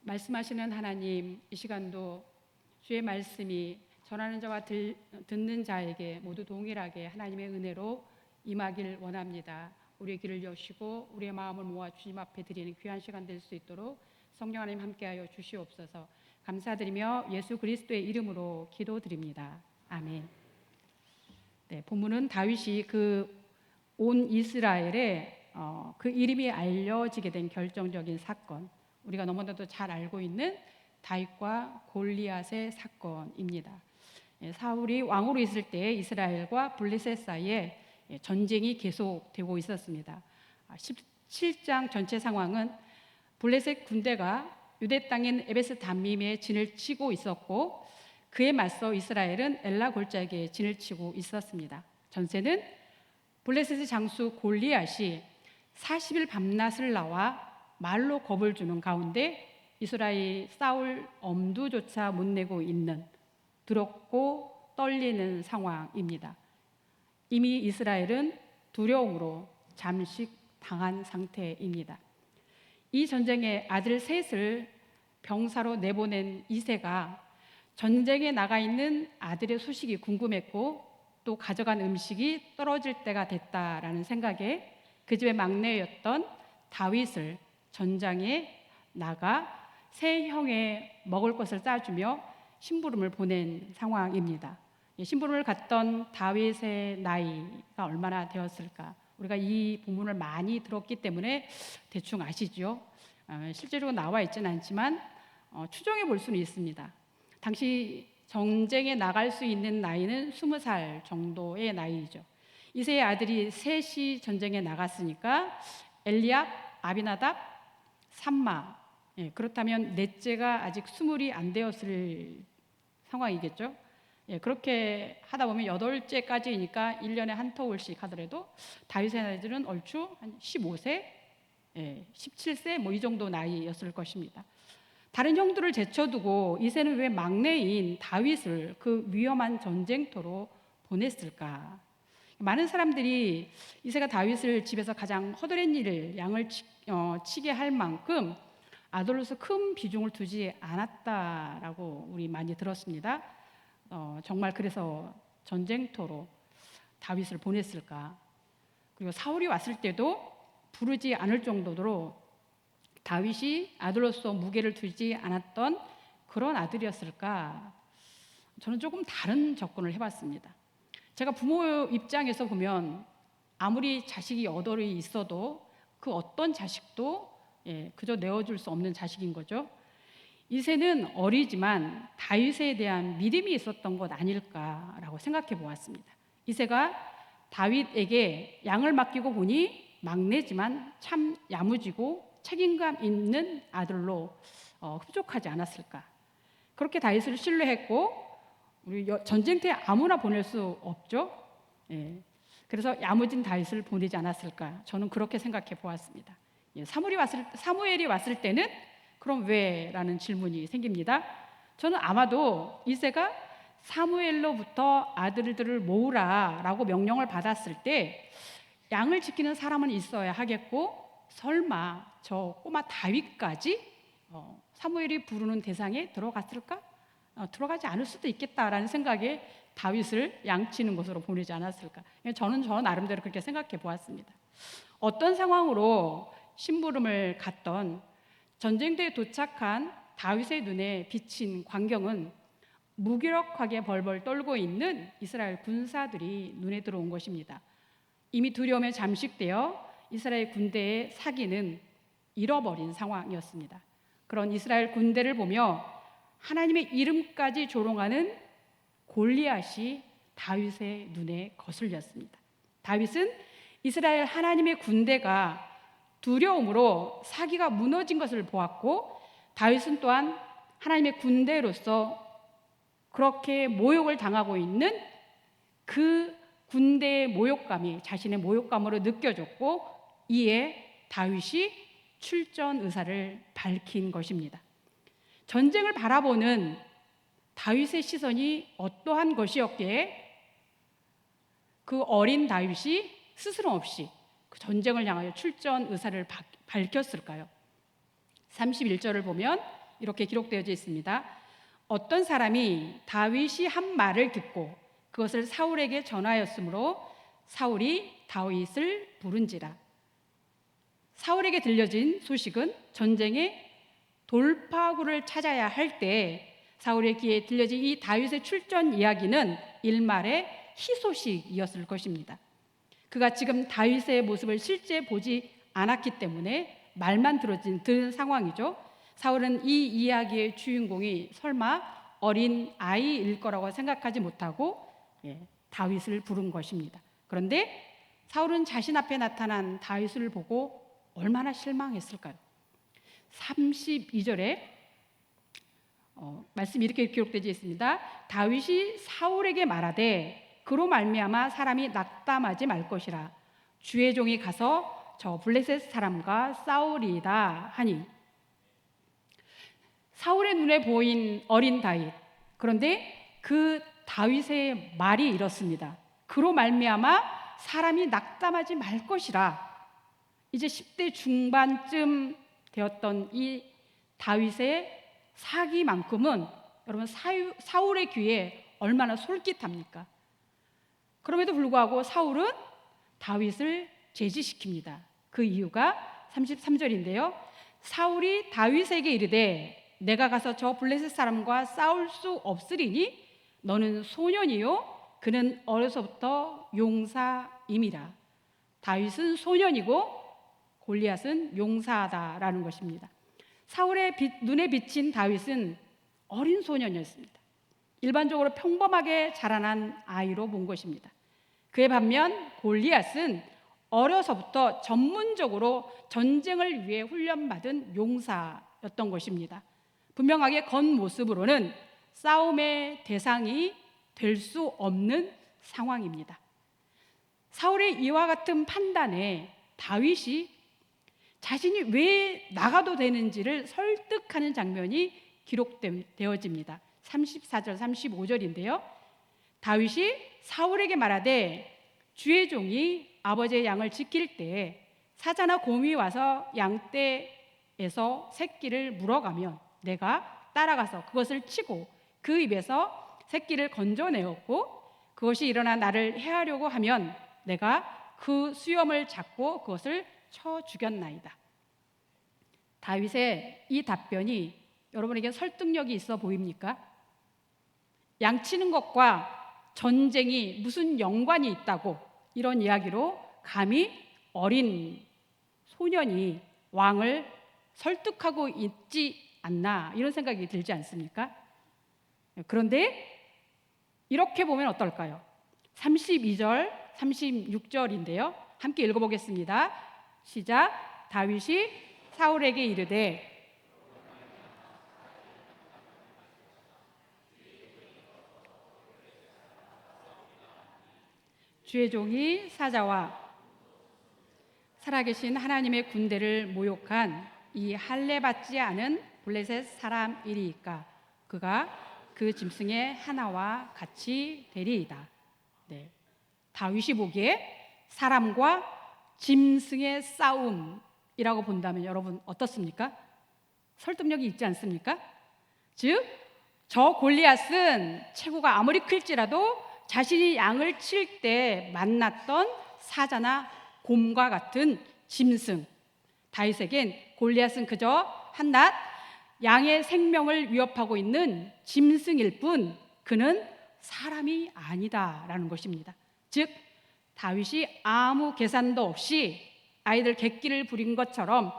말씀하시는 하나님, 이 시간도 주의 말씀이 전하는 자와 듣는 자에게 모두 동일하게 하나님의 은혜로 임하길 원합니다. 우리의 귀를 여시고 우리의 마음을 모아 주님 앞에 드리는 귀한 시간 될 수 있도록 성령 하나님 함께하여 주시옵소서. 감사드리며 예수 그리스도의 이름으로 기도드립니다. 아멘. 네, 본문은 다윗이 온 이스라엘에 그 이름이 알려지게 된 결정적인 사건, 우리가 너무나도 잘 알고 있는 다윗과 골리앗의 사건입니다. 사울이 왕으로 있을 때 이스라엘과 블레셋 사이에 전쟁이 계속되고 있었습니다. 17장 전체 상황은 블레셋 군대가 유대 땅인 에베스 담밈에 진을 치고 있었고, 그에 맞서 이스라엘은 엘라 골짜기에 진을 치고 있었습니다. 전세는 블레셋의 장수 골리앗이 40일 밤낮을 나와 말로 겁을 주는 가운데 이스라엘 싸울 엄두조차 못 내고 있는 두렵고 떨리는 상황입니다. 이미 이스라엘은 두려움으로 잠식당한 상태입니다. 이 전쟁에 아들 셋을 병사로 내보낸 이새가 전쟁에 나가 있는 아들의 소식이 궁금했고, 또 가져간 음식이 떨어질 때가 됐다라는 생각에 그 집의 막내였던 다윗을 전장에 나가 세 형의 먹을 것을 싸주며 심부름을 보낸 상황입니다. 심부름을 갔던 다윗의 나이가 얼마나 되었을까? 우리가 이 본문을 많이 들었기 때문에 대충 아시죠? 실제로 나와 있지는 않지만 추정해 볼 수는 있습니다. 당시 전쟁에 나갈 수 있는 나이는 20살 정도의 나이죠. 이새의 아들이 셋이 전쟁에 나갔으니까 엘리압, 아비나답, 삼마, 그렇다면 넷째가 아직 20이 안 되었을 상황이겠죠. 그렇게 하다 보면 8째까지니까 1년에 한 터울씩 하더라도 다윗의 아들은 얼추 한 15세, 17세 이 정도 나이였을 것입니다. 다른 형들을 제쳐두고 이새는 왜 막내인 다윗을 그 위험한 전쟁터로 보냈을까? 많은 사람들이 이새가 다윗을 집에서 가장 허드렛 일을 양을 치게 할 만큼 아들로서 큰 비중을 두지 않았다라고 우리 많이 들었습니다. 정말 그래서 전쟁터로 다윗을 보냈을까? 그리고 사울이 왔을 때도 부르지 않을 정도로 다윗이 아들로서 무게를 두지 않았던 그런 아들이었을까? 저는 조금 다른 접근을 해봤습니다. 제가 부모 입장에서 보면 아무리 자식이 8이 있어도 그 어떤 자식도 그저 내어줄 수 없는 자식인 거죠. 이새는 어리지만 다윗에 대한 믿음이 있었던 것 아닐까라고 생각해 보았습니다. 이새가 다윗에게 양을 맡기고 보니 막내지만 참 야무지고 책임감 있는 아들로 흡족하지 않았을까. 그렇게 다윗을 신뢰했고, 우리 전쟁터에 아무나 보낼 수 없죠. 그래서 야무진 다윗을 보내지 않았을까. 저는 그렇게 생각해 보았습니다. 사무엘이 왔을 때는 그럼 왜? 라는 질문이 생깁니다. 저는 아마도 이새가 사무엘로부터 아들들을 모으라 라고 명령을 받았을 때 양을 지키는 사람은 있어야 하겠고, 설마 저 꼬마 다윗까지 사무엘이 부르는 대상에 들어갔을까? 들어가지 않을 수도 있겠다라는 생각에 다윗을 양치는 곳으로 보내지 않았을까? 저는 저 나름대로 그렇게 생각해 보았습니다. 어떤 상황으로 심부름을 갔던 전쟁터에 도착한 다윗의 눈에 비친 광경은 무기력하게 벌벌 떨고 있는 이스라엘 군사들이 눈에 들어온 것입니다. 이미 두려움에 잠식되어 이스라엘 군대의 사기는 잃어버린 상황이었습니다. 그런 이스라엘 군대를 보며 하나님의 이름까지 조롱하는 골리앗이 다윗의 눈에 거슬렸습니다. 다윗은 이스라엘 하나님의 군대가 두려움으로 사기가 무너진 것을 보았고, 다윗은 또한 하나님의 군대로서 그렇게 모욕을 당하고 있는 그 군대의 모욕감이 자신의 모욕감으로 느껴졌고, 이에 다윗이 출전 의사를 밝힌 것입니다. 전쟁을 바라보는 다윗의 시선이 어떠한 것이었기에 그 어린 다윗이 스스럼 없이 그 전쟁을 향하여 출전 의사를 밝혔을까요? 31절을 보면 이렇게 기록되어져 있습니다. 어떤 사람이 다윗이 한 말을 듣고 그것을 사울에게 전하였으므로 사울이 다윗을 부른지라. 사울에게 들려진 소식은 전쟁의 돌파구를 찾아야 할 때 사울의 귀에 들려진 이 다윗의 출전 이야기는 일말의 희소식이었을 것입니다. 그가 지금 다윗의 모습을 실제 보지 않았기 때문에 말만 들은 상황이죠. 사울은 이 이야기의 주인공이 설마 어린 아이일 거라고 생각하지 못하고 다윗을 부른 것입니다. 그런데 사울은 자신 앞에 나타난 다윗을 보고 얼마나 실망했을까요? 32절에 말씀이 이렇게 기록되어 있습니다. 다윗이 사울에게 말하되 그로 말미암아 사람이 낙담하지 말 것이라. 주의 종이 가서 저 블레셋 사람과 싸우리이다 하니. 사울의 눈에 보인 어린 다윗, 그런데 그 다윗의 말이 이렇습니다. 그로 말미암아 사람이 낙담하지 말 것이라. 이제 10대 중반쯤 되었던 이 다윗의 사기만큼은 여러분 사울의 귀에 얼마나 솔깃합니까? 그럼에도 불구하고 사울은 다윗을 제지시킵니다. 그 이유가 33절인데요. 사울이 다윗에게 이르되 내가 가서 저 블레셋 사람과 싸울 수 없으리니 너는 소년이요 그는 어려서부터 용사임이라. 다윗은 소년이고 골리앗은 용사다라는 것입니다. 사울의 눈에 비친 다윗은 어린 소년이었습니다. 일반적으로 평범하게 자라난 아이로 본 것입니다. 그에 반면 골리앗은 어려서부터 전문적으로 전쟁을 위해 훈련받은 용사였던 것입니다. 분명하게 겉모습으로는 싸움의 대상이 될 수 없는 상황입니다. 사울의 이와 같은 판단에 다윗이 자신이 왜 나가도 되는지를 설득하는 장면이 기록되어집니다. 34절, 35절인데요. 다윗이 사울에게 말하되 주의 종이 아버지의 양을 지킬 때 사자나 곰이 와서 양떼에서 새끼를 물어가면 내가 따라가서 그것을 치고 그 입에서 새끼를 건져내었고 그것이 일어나 나를 해하려고 하면 내가 그 수염을 잡고 그것을 쳐 죽였나이다. 다윗의 이 답변이 여러분에게 설득력이 있어 보입니까? 양치는 것과 전쟁이 무슨 연관이 있다고 이런 이야기로 감히 어린 소년이 왕을 설득하고 있지 않나 이런 생각이 들지 않습니까? 그런데 이렇게 보면 어떨까요? 32절, 36절인데요. 함께 읽어보겠습니다. 시작. 다윗이 사울에게 이르되 주의 종이 사자와 살아계신 하나님의 군대를 모욕한 이 할례 받지 않은 블레셋 사람이리이까 그가 그 짐승의 하나와 같이 되리이다. 네. 다윗이 보기에 사람과 짐승의 싸움이라고 본다면 여러분 어떻습니까? 설득력이 있지 않습니까? 즉, 저 골리앗은 체구가 아무리 클지라도 자신이 양을 칠 때 만났던 사자나 곰과 같은 짐승. 다윗에겐 골리앗은 그저 한낱 양의 생명을 위협하고 있는 짐승일 뿐 그는 사람이 아니다라는 것입니다. 즉 다윗이 아무 계산도 없이 아이들 객기를 부린 것처럼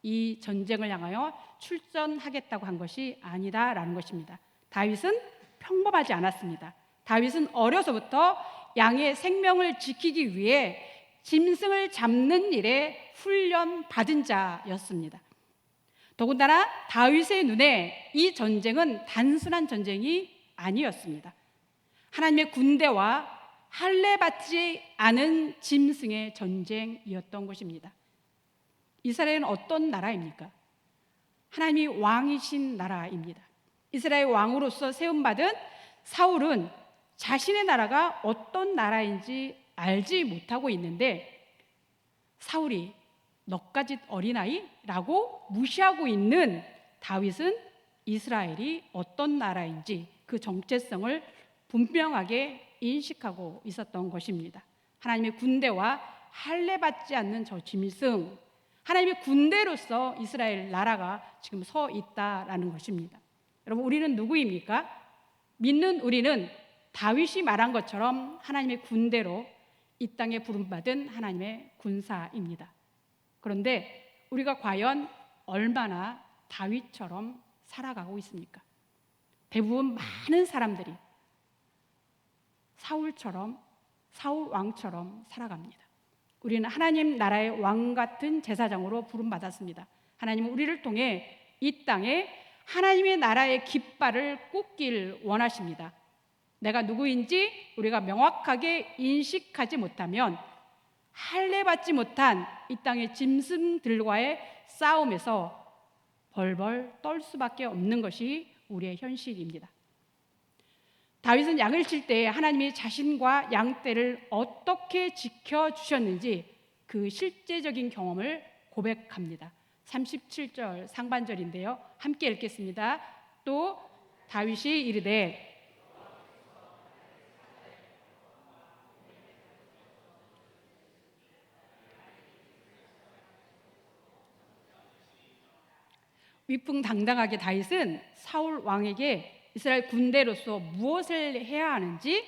이 전쟁을 향하여 출전하겠다고 한 것이 아니다라는 것입니다. 다윗은 평범하지 않았습니다. 다윗은 어려서부터 양의 생명을 지키기 위해 짐승을 잡는 일에 훈련받은 자였습니다. 더군다나 다윗의 눈에 이 전쟁은 단순한 전쟁이 아니었습니다. 하나님의 군대와 할례받지 않은 짐승의 전쟁이었던 것입니다. 이스라엘은 어떤 나라입니까? 하나님이 왕이신 나라입니다. 이스라엘 왕으로서 세움받은 사울은 자신의 나라가 어떤 나라인지 알지 못하고 있는데 사울이 너까짓 어린아이라고 무시하고 있는 다윗은 이스라엘이 어떤 나라인지 그 정체성을 분명하게 인식하고 있었던 것입니다. 하나님의 군대와 할례받지 않는 저 짐승, 하나님의 군대로서 이스라엘 나라가 지금 서 있다라는 것입니다. 여러분, 우리는 누구입니까? 믿는 우리는 다윗이 말한 것처럼 하나님의 군대로 이 땅에 부름받은 하나님의 군사입니다. 그런데 우리가 과연 얼마나 다윗처럼 살아가고 있습니까? 대부분 많은 사람들이 사울 왕처럼 살아갑니다. 우리는 하나님 나라의 왕 같은 제사장으로 부름받았습니다. 하나님은 우리를 통해 이 땅에 하나님의 나라의 깃발을 꽂길 원하십니다. 내가 누구인지 우리가 명확하게 인식하지 못하면 할례받지 못한 이 땅의 짐승들과의 싸움에서 벌벌 떨 수밖에 없는 것이 우리의 현실입니다. 다윗은 양을 칠 때 하나님이 자신과 양떼를 어떻게 지켜주셨는지 그 실제적인 경험을 고백합니다. 37절 상반절인데요, 함께 읽겠습니다. 또 다윗이 이르되 위풍당당하게 다윗은 사울 왕에게 이스라엘 군대로서 무엇을 해야 하는지,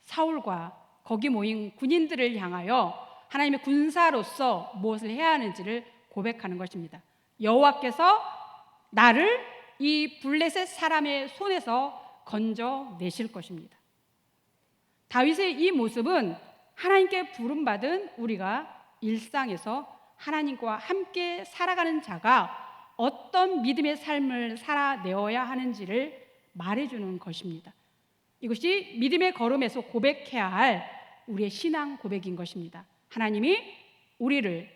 사울과 거기 모인 군인들을 향하여 하나님의 군사로서 무엇을 해야 하는지를 고백하는 것입니다. 여호와께서 나를 이 블레셋 사람의 손에서 건져내실 것입니다. 다윗의 이 모습은 하나님께 부름받은 우리가 일상에서 하나님과 함께 살아가는 자가 어떤 믿음의 삶을 살아내어야 하는지를 말해주는 것입니다. 이것이 믿음의 걸음에서 고백해야 할 우리의 신앙 고백인 것입니다. 하나님이 우리를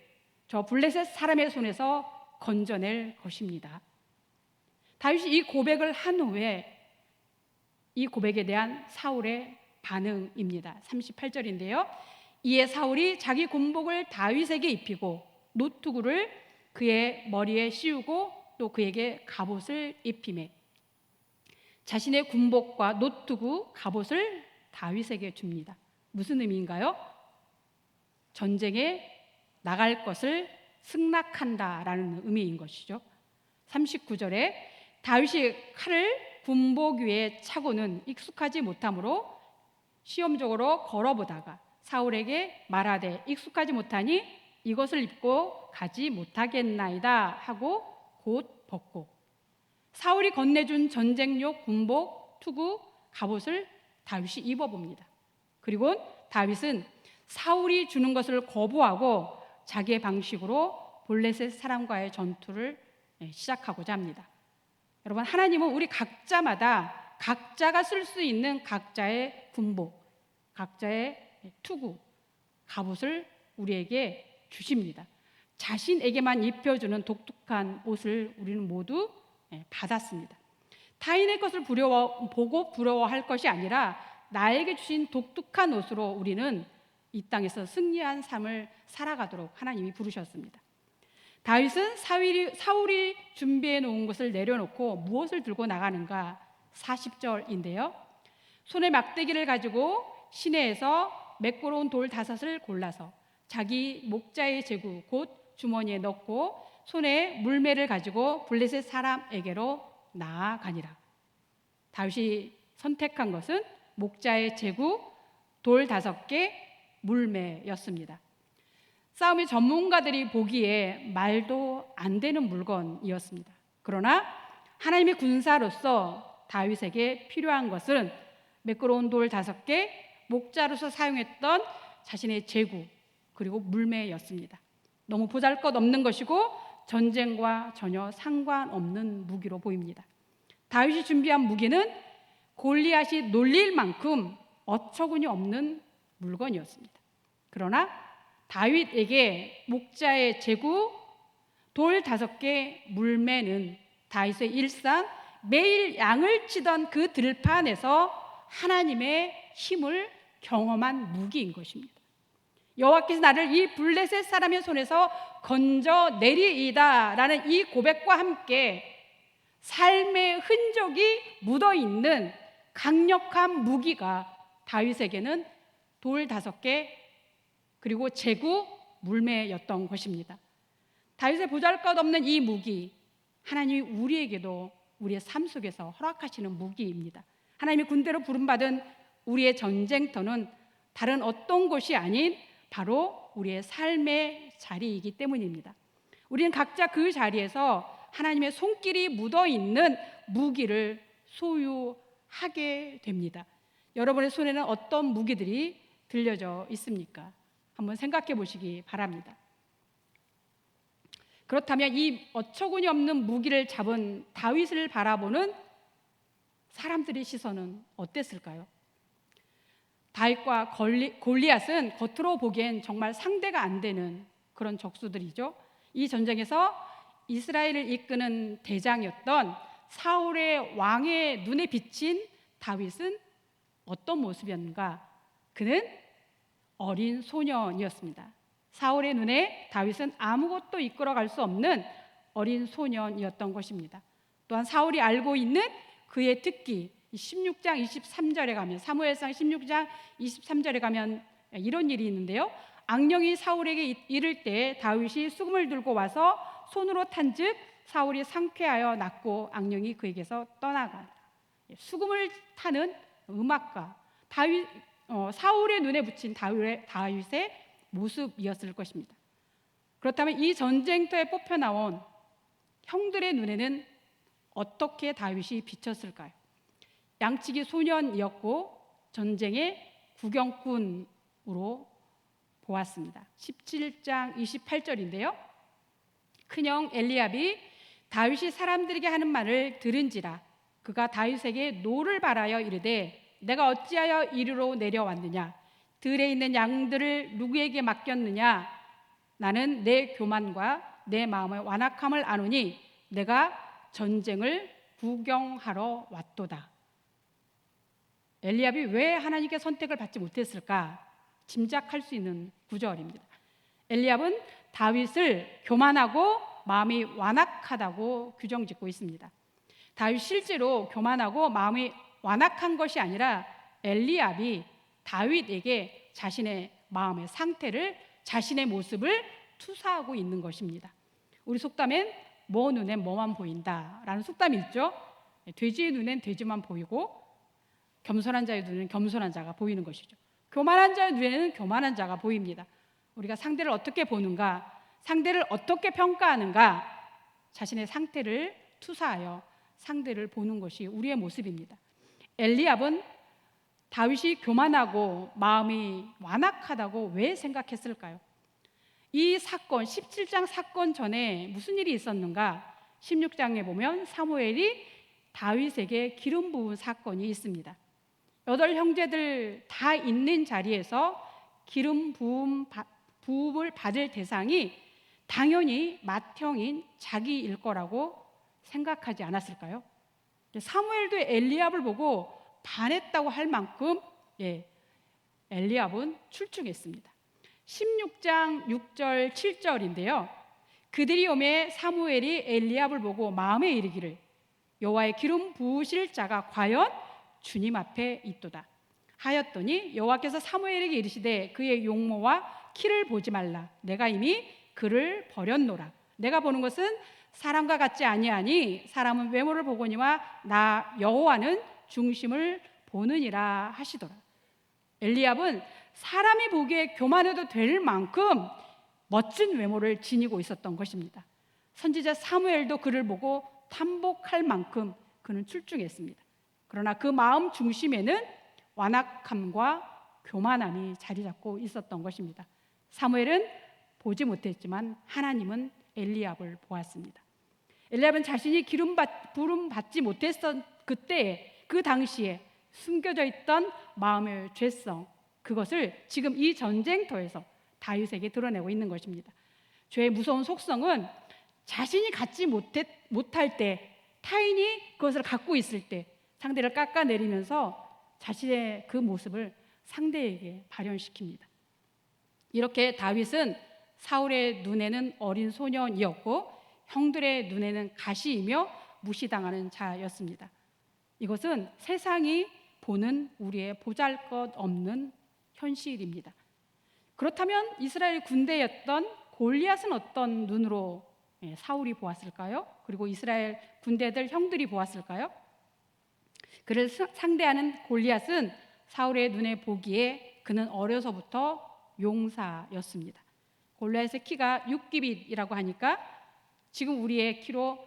저 블레셋 사람의 손에서 건져낼 것입니다. 다윗이 이 고백을 한 후에 이 고백에 대한 사울의 반응입니다. 38절인데요. 이에 사울이 자기 군복을 다윗에게 입히고 노투구를 그의 머리에 씌우고 또 그에게 갑옷을 입히매 자신의 군복과 노투구, 갑옷을 다윗에게 줍니다. 무슨 의미인가요? 전쟁에 나갈 것을 승낙한다라는 의미인 것이죠. 39절에 다윗이 칼을 군복 위에 차고는 익숙하지 못하므로 시험적으로 걸어보다가 사울에게 말하되 익숙하지 못하니 이것을 입고 가지 못하겠나이다 하고 곧 벗고 사울이 건네준 전쟁용 군복, 투구, 갑옷을 다윗이 입어봅니다. 그리고 다윗은 사울이 주는 것을 거부하고 자기의 방식으로 블레셋 사람과의 전투를 시작하고자 합니다. 여러분, 하나님은 우리 각자마다 각자가 쓸 수 있는 각자의 군복, 각자의 투구, 갑옷을 우리에게 주십니다. 자신에게만 입혀주는 독특한 옷을 우리는 모두 받았습니다. 타인의 것을 보고 부러워할 것이 아니라 나에게 주신 독특한 옷으로 우리는 이 땅에서 승리한 삶을 살아가도록 하나님이 부르셨습니다. 다윗은 사울이 준비해 놓은 것을 내려놓고 무엇을 들고 나가는가? 40절인데요. 손에 막대기를 가지고 시내에서 매끄러운 돌 5을 골라서 자기 목자의 제구 곧 주머니에 넣고 손에 물매를 가지고 블레셋 사람에게로 나아가니라. 다윗이 선택한 것은 목자의 제구, 돌 5개, 물매였습니다. 싸움의 전문가들이 보기에 말도 안 되는 물건이었습니다. 그러나 하나님의 군사로서 다윗에게 필요한 것은 매끄러운 돌 5개, 목자로서 사용했던 자신의 제구, 그리고 물매였습니다. 너무 보잘것없는 것이고 전쟁과 전혀 상관없는 무기로 보입니다. 다윗이 준비한 무기는 골리앗이 놀릴 만큼 어처구니 없는 물건이었습니다. 그러나 다윗에게 목자의 제구, 돌 5개, 물매는 다윗의 일상, 매일 양을 치던 그 들판에서 하나님의 힘을 경험한 무기인 것입니다. 여호와께서 나를 이 블레셋 사람의 손에서 건져내리이다 라는 이 고백과 함께 삶의 흔적이 묻어있는 강력한 무기가 다윗에게는 돌 5개 그리고 제구 물매였던 것입니다. 다윗의 보잘것없는 이 무기, 하나님이 우리에게도 우리의 삶 속에서 허락하시는 무기입니다. 하나님의 군대로 부름받은 우리의 전쟁터는 다른 어떤 곳이 아닌 바로 우리의 삶의 자리이기 때문입니다. 우리는 각자 그 자리에서 하나님의 손길이 묻어있는 무기를 소유하게 됩니다. 여러분의 손에는 어떤 무기들이 들려져 있습니까? 한번 생각해 보시기 바랍니다. 그렇다면 이 어처구니 없는 무기를 잡은 다윗을 바라보는 사람들의 시선은 어땠을까요? 다윗과 골리앗은 겉으로 보기엔 정말 상대가 안 되는 그런 적수들이죠. 이 전쟁에서 이스라엘을 이끄는 대장이었던 사울의 왕의 눈에 비친 다윗은 어떤 모습이었는가? 그는 어린 소년이었습니다. 사울의 눈에 다윗은 아무것도 이끌어갈 수 없는 어린 소년이었던 것입니다. 또한 사울이 알고 있는 그의 특기, 16장 23절에 가면, 사무엘상 16장 23절에 가면 이런 일이 있는데요. 악령이 사울에게 이를 때 다윗이 수금을 들고 와서 손으로 탄즉 사울이 상쾌하여 낫고 악령이 그에게서 떠나간다. 수금을 타는 음악가, 사울의 눈에 붙인 다윗의 모습이었을 것입니다. 그렇다면 이 전쟁터에 뽑혀 나온 형들의 눈에는 어떻게 다윗이 비쳤을까요? 양치기 소년이었고 전쟁의 구경꾼으로 보았습니다. 17장 28절인데요. 큰형 엘리압이 다윗이 사람들에게 하는 말을 들은지라 그가 다윗에게 노를 바라여 이르되 내가 어찌하여 이리로 내려왔느냐 들에 있는 양들을 누구에게 맡겼느냐 나는 내 교만과 내 마음의 완악함을 아노니 내가 전쟁을 구경하러 왔도다. 엘리압이 왜 하나님께 선택을 받지 못했을까 짐작할 수 있는 구절입니다. 엘리압은 다윗을 교만하고 마음이 완악하다고 규정짓고 있습니다. 다윗 실제로 교만하고 마음이 완악한 것이 아니라 엘리압이 다윗에게 자신의 마음의 상태를 자신의 모습을 투사하고 있는 것입니다. 우리 속담엔 뭐 눈엔 뭐만 보인다라는 속담이 있죠. 돼지의 눈엔 돼지만 보이고 겸손한 자의 눈에는 겸손한 자가 보이는 것이죠. 교만한 자의 눈에는 교만한 자가 보입니다. 우리가 상대를 어떻게 보는가, 상대를 어떻게 평가하는가, 자신의 상태를 투사하여 상대를 보는 것이 우리의 모습입니다. 엘리압은 다윗이 교만하고 마음이 완악하다고 왜 생각했을까요? 이 사건, 17장 사건 전에 무슨 일이 있었는가? 16장에 보면 사무엘이 다윗에게 기름 부은 사건이 있습니다. 8 형제들 다 있는 자리에서 기름 부음을 받을 대상이 당연히 맏형인 자기일 거라고 생각하지 않았을까요? 사무엘도 엘리압을 보고 반했다고 할 만큼 엘리압은 출중했습니다. 16장 6절 7절인데요. 그들이 오매 사무엘이 엘리압을 보고 마음에 이르기를 여호와의 기름 부으실 자가 과연 주님 앞에 있도다 하였더니 여호와께서 사무엘에게 이르시되 그의 용모와 키를 보지 말라 내가 이미 그를 버렸노라 내가 보는 것은 사람과 같지 아니하니 사람은 외모를 보거니와 나 여호와는 중심을 보느니라 하시더라. 엘리압은 사람이 보기에 교만해도 될 만큼 멋진 외모를 지니고 있었던 것입니다. 선지자 사무엘도 그를 보고 탐복할 만큼 그는 출중했습니다. 그러나 그 마음 중심에는 완악함과 교만함이 자리 잡고 있었던 것입니다. 사무엘은 보지 못했지만 하나님은 엘리압을 보았습니다. 엘리압은 자신이 부름 받지 못했던 그때 그 당시에 숨겨져 있던 마음의 죄성, 그것을 지금 이 전쟁터에서 다윗에게 드러내고 있는 것입니다. 죄의 무서운 속성은 자신이 갖지 못할 때, 타인이 그것을 갖고 있을 때 상대를 깎아내리면서 자신의 그 모습을 상대에게 발현시킵니다. 이렇게 다윗은 사울의 눈에는 어린 소년이었고 형들의 눈에는 가시이며 무시당하는 자였습니다. 이것은 세상이 보는 우리의 보잘것없는 현실입니다. 그렇다면 이스라엘 군대였던 골리앗은 어떤 눈으로 사울이 보았을까요? 그리고 이스라엘 군대들 형들이 보았을까요? 그를 상대하는 골리앗은 사울의 눈에 보기에 그는 어려서부터 용사였습니다. 골리앗의 키가 6규빗이라고 하니까 지금 우리의 키로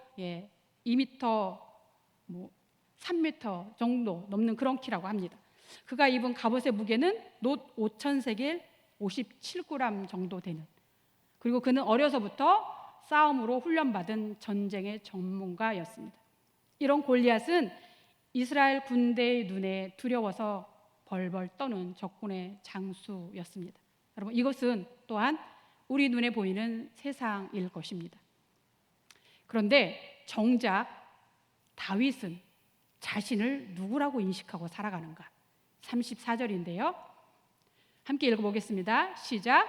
2m, 3m 정도 넘는 그런 키라고 합니다. 그가 입은 갑옷의 무게는 놋 5,000세겔 57g 정도 되는, 그리고 그는 어려서부터 싸움으로 훈련받은 전쟁의 전문가였습니다. 이런 골리앗은 이스라엘 군대의 눈에 두려워서 벌벌 떠는 적군의 장수였습니다. 여러분, 이것은 또한 우리 눈에 보이는 세상일 것입니다. 그런데 정작 다윗은 자신을 누구라고 인식하고 살아가는가? 34절인데요. 함께 읽어보겠습니다. 시작.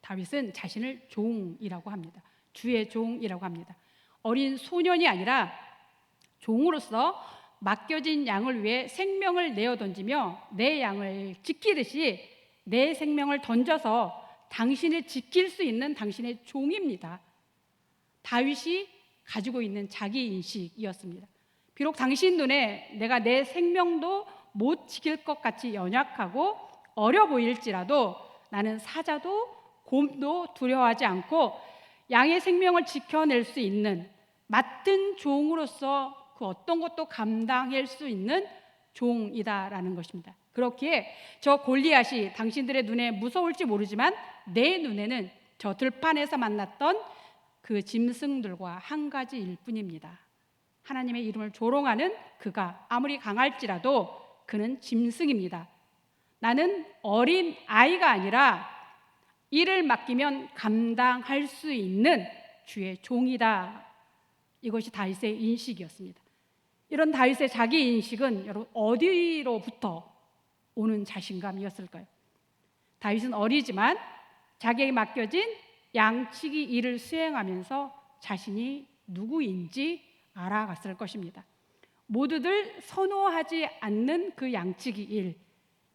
다윗은 자신을 종이라고 합니다. 주의 종이라고 합니다. 어린 소년이 아니라 종으로서 맡겨진 양을 위해 생명을 내어 던지며 내 양을 지키듯이 내 생명을 던져서 당신을 지킬 수 있는 당신의 종입니다. 다윗이 가지고 있는 자기 인식이었습니다. 비록 당신 눈에 내가 내 생명도 못 지킬 것 같이 연약하고 어려 보일지라도 나는 사자도 곰도 두려워하지 않고 양의 생명을 지켜낼 수 있는 맡은 종으로서 그 어떤 것도 감당할 수 있는 종이다라는 것입니다. 그렇기에 저 골리앗이 당신들의 눈에 무서울지 모르지만 내 눈에는 저 들판에서 만났던 그 짐승들과 한 가지일 뿐입니다. 하나님의 이름을 조롱하는 그가 아무리 강할지라도 그는 짐승입니다. 나는 어린 아이가 아니라 일을 맡기면 감당할 수 있는 주의 종이다. 이것이 다윗의 인식이었습니다. 이런 다윗의 자기 인식은 여러분 어디로부터 오는 자신감이었을까요? 다윗은 어리지만 자기에게 맡겨진 양치기 일을 수행하면서 자신이 누구인지 알아갔을 것입니다. 모두들 선호하지 않는 그 양치기 일,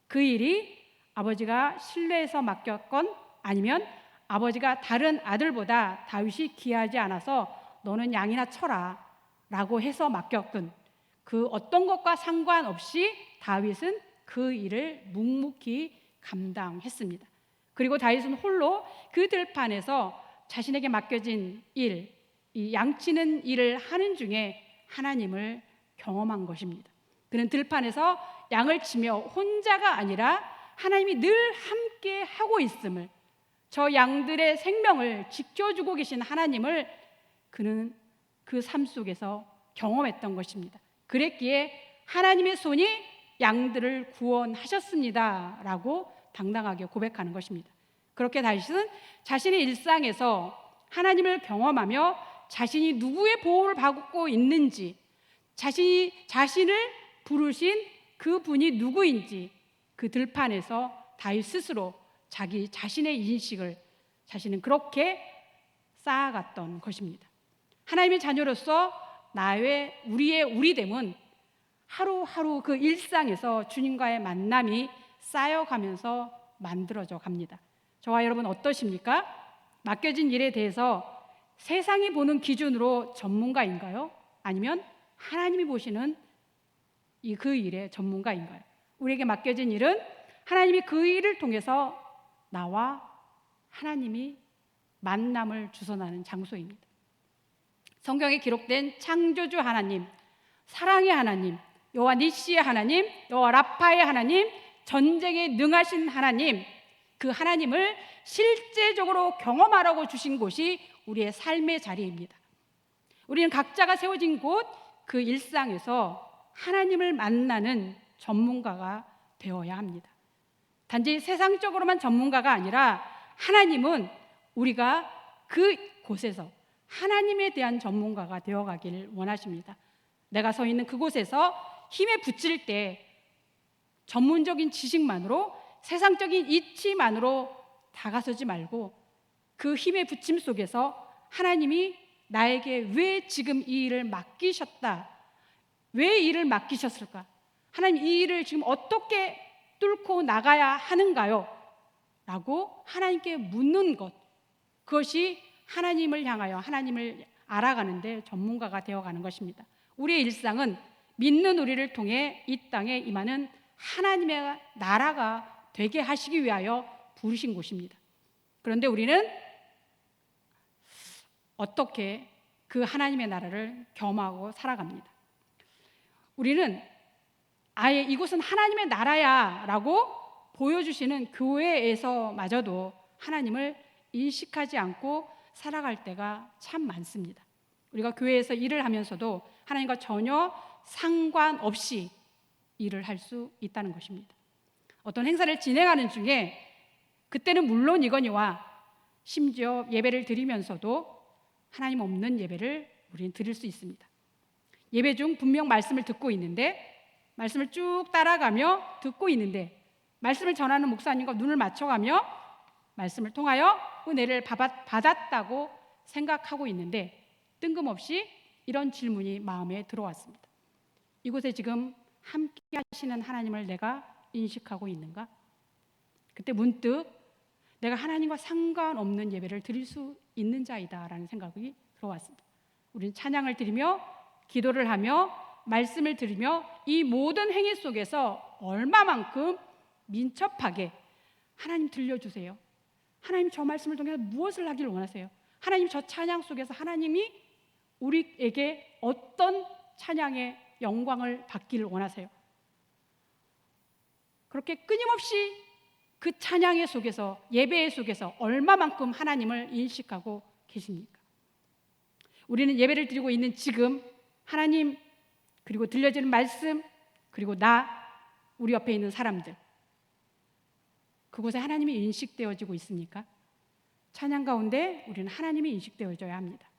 그 일이 아버지가 신뢰해서 맡겼건 아니면 아버지가 다른 아들보다 다윗이 귀하지 않아서 너는 양이나 쳐라 라고 해서 맡겼건 그 어떤 것과 상관없이 다윗은 그 일을 묵묵히 감당했습니다. 그리고 다윗은 홀로 그 들판에서 자신에게 맡겨진 일, 이 양치는 일을 하는 중에 하나님을 경험한 것입니다. 그는 들판에서 양을 치며 혼자가 아니라 하나님이 늘 함께 하고 있음을, 저 양들의 생명을 지켜주고 계신 하나님을 그는 그 삶 속에서 경험했던 것입니다. 그랬기에 하나님의 손이 양들을 구원하셨습니다 라고 당당하게 고백하는 것입니다. 그렇게 다윗은 자신의 일상에서 하나님을 경험하며 자신이 누구의 보호를 받고 있는지, 자신이 자신을 부르신 그 분이 누구인지 그 들판에서 다윗 스스로 자기 자신의 인식을 자신은 그렇게 쌓아갔던 것입니다. 하나님의 자녀로서 우리의 우리됨은 하루하루 그 일상에서 주님과의 만남이 쌓여가면서 만들어져 갑니다. 저와 여러분 어떠십니까? 맡겨진 일에 대해서 세상이 보는 기준으로 전문가인가요? 아니면 하나님이 보시는 그 일의 전문가인가요? 우리에게 맡겨진 일은 하나님이 그 일을 통해서 나와 하나님이 만남을 주선하는 장소입니다. 성경에 기록된 창조주 하나님, 사랑의 하나님, 여호와 니시의 하나님, 여호와 라파의 하나님, 전쟁에 능하신 하나님, 그 하나님을 실제적으로 경험하라고 주신 곳이 우리의 삶의 자리입니다. 우리는 각자가 세워진 곳, 그 일상에서 하나님을 만나는 전문가가 되어야 합니다. 단지 세상적으로만 전문가가 아니라 하나님은 우리가 그 곳에서 하나님에 대한 전문가가 되어가길 원하십니다. 내가 서 있는 그곳에서 힘에 부칠 때 전문적인 지식만으로, 세상적인 이치만으로 다가서지 말고 그 힘의 부침 속에서 하나님이 나에게 왜 지금 이 일을 맡기셨다, 왜 이 일을 맡기셨을까, 하나님 이 일을 지금 어떻게 뚫고 나가야 하는가요? 라고 하나님께 묻는 것, 그것이 하나님을 향하여 하나님을 알아가는데 전문가가 되어가는 것입니다. 우리의 일상은 믿는 우리를 통해 이 땅에 임하는 하나님의 나라가 되게 하시기 위하여 부르신 곳입니다. 그런데 우리는 어떻게 그 하나님의 나라를 겸하고 살아갑니다. 우리는 아예 이곳은 하나님의 나라야 라고 보여주시는 교회에서마저도 하나님을 인식하지 않고 살아갈 때가 참 많습니다. 우리가 교회에서 일을 하면서도 하나님과 전혀 상관없이 일을 할 수 있다는 것입니다. 어떤 행사를 진행하는 중에 그때는 물론이거니와 심지어 예배를 드리면서도 하나님 없는 예배를 우리는 드릴 수 있습니다. 예배 중 분명 말씀을 듣고 있는데, 말씀을 쭉 따라가며 듣고 있는데, 말씀을 전하는 목사님과 눈을 맞춰가며 말씀을 통하여 은혜를 받았다고 생각하고 있는데, 뜬금없이 이런 질문이 마음에 들어왔습니다. 이곳에 지금 함께 하시는 하나님을 내가 인식하고 있는가? 그때 문득 내가 하나님과 상관없는 예배를 드릴 수 있는 자이다라는 생각이 들어왔습니다. 우리는 찬양을 드리며 기도를 하며 말씀을 들으며 이 모든 행위 속에서 얼마만큼 민첩하게 하나님 들려주세요, 하나님 저 말씀을 통해서 무엇을 하길 원하세요, 하나님 저 찬양 속에서 하나님이 우리에게 어떤 찬양의 영광을 받기를 원하세요, 그렇게 끊임없이 그 찬양의 속에서, 예배의 속에서 얼마만큼 하나님을 인식하고 계십니까? 우리는 예배를 드리고 있는 지금 하나님, 그리고 들려지는 말씀, 그리고 우리 옆에 있는 사람들, 그곳에 하나님이 인식되어지고 있습니까? 찬양 가운데 우리는 하나님이 인식되어져야 합니다.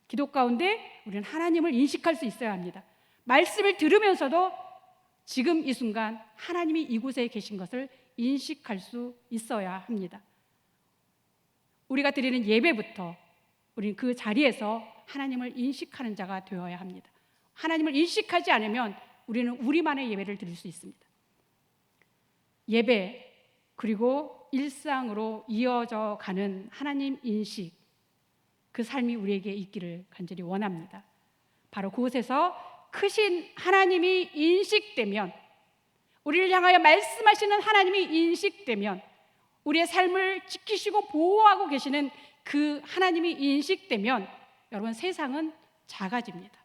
기도 가운데 우리는 하나님을 인식할 수 있어야 합니다. 말씀을 들으면서도 지금 이 순간 하나님이 이곳에 계신 것을 인식할 수 있어야 합니다. 우리가 드리는 예배부터 우리는 그 자리에서 하나님을 인식하는 자가 되어야 합니다. 하나님을 인식하지 않으면 우리는 우리만의 예배를 드릴 수 있습니다. 예배, 그리고 일상으로 이어져 가는 하나님 인식, 그 삶이 우리에게 있기를 간절히 원합니다. 바로 그곳에서 크신 하나님이 인식되면, 우리를 향하여 말씀하시는 하나님이 인식되면, 우리의 삶을 지키시고 보호하고 계시는 그 하나님이 인식되면, 여러분, 세상은 작아집니다.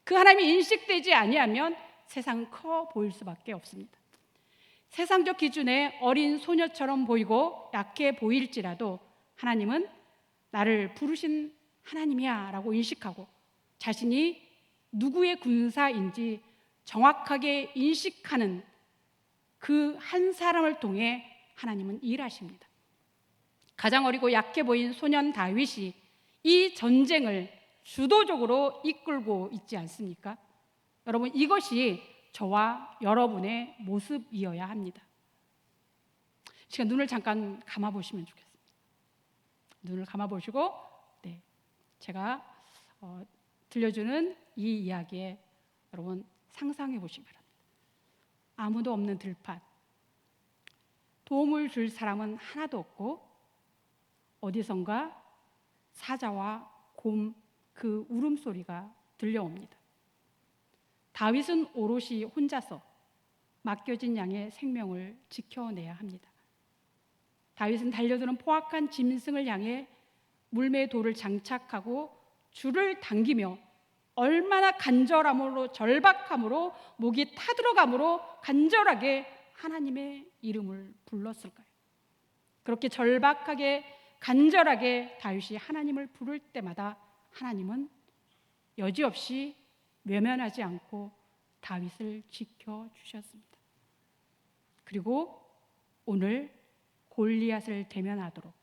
그 하나님이 인식되지 아니하면 세상은 커 보일 수밖에 없습니다. 세상적 기준에 어린 소녀처럼 보이고 약해 보일지라도 하나님은 나를 부르신 하나님이야 라고 인식하고 자신이 누구의 군사인지 정확하게 인식하는 그 한 사람을 통해 하나님은 일하십니다. 가장 어리고 약해 보인 소년 다윗이 이 전쟁을 주도적으로 이끌고 있지 않습니까? 여러분, 이것이 저와 여러분의 모습이어야 합니다. 지금 눈을 잠깐 감아보시면 좋겠습니다. 눈을 감아보시고, 제가 들려주는 이 이야기에 여러분 상상해 보시기 바랍니다. 아무도 없는 들판, 도움을 줄 사람은 하나도 없고 어디선가 사자와 곰 그 울음소리가 들려옵니다. 다윗은 오롯이 혼자서 맡겨진 양의 생명을 지켜내야 합니다. 다윗은 달려드는 포악한 짐승을 향해 물매의 돌을 장착하고 줄을 당기며 얼마나 간절함으로, 절박함으로, 목이 타들어감으로 간절하게 하나님의 이름을 불렀을까요? 그렇게 절박하게 간절하게 다윗이 하나님을 부를 때마다 하나님은 여지없이 외면하지 않고 다윗을 지켜주셨습니다. 그리고 오늘 골리앗을 대면하도록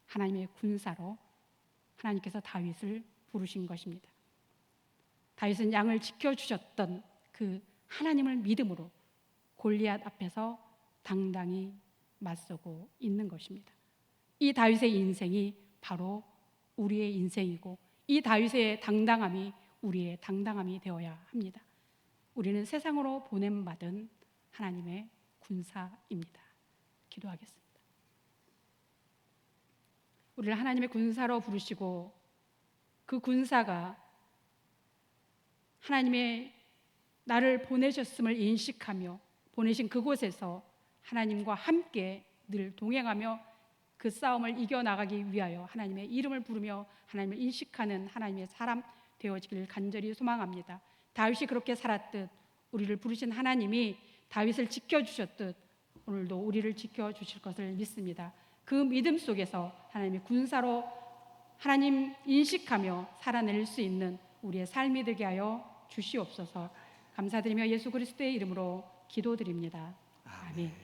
하나님의 군사로 하나님께서 다윗을 부르신 것입니다. 다윗은 양을 지켜주셨던 그 하나님을 믿음으로 골리앗 앞에서 당당히 맞서고 있는 것입니다. 이 다윗의 인생이 바로 우리의 인생이고 이 다윗의 당당함이 우리의 당당함이 되어야 합니다. 우리는 세상으로 보냄받은 하나님의 군사입니다. 기도하겠습니다. 우리를 하나님의 군사로 부르시고 그 군사가 하나님의 나를 보내셨음을 인식하며 보내신 그곳에서 하나님과 함께 늘 동행하며 그 싸움을 이겨나가기 위하여 하나님의 이름을 부르며 하나님을 인식하는 하나님의 사람 되어지기를 간절히 소망합니다. 다윗이 그렇게 살았듯 우리를 부르신 하나님이 다윗을 지켜주셨듯 오늘도 우리를 지켜주실 것을 믿습니다. 그 믿음 속에서 하나님의 군사로 하나님 인식하며 살아낼 수 있는 우리의 삶이 되게 하여 주시옵소서. 감사드리며 예수 그리스도의 이름으로 기도드립니다. 아멘.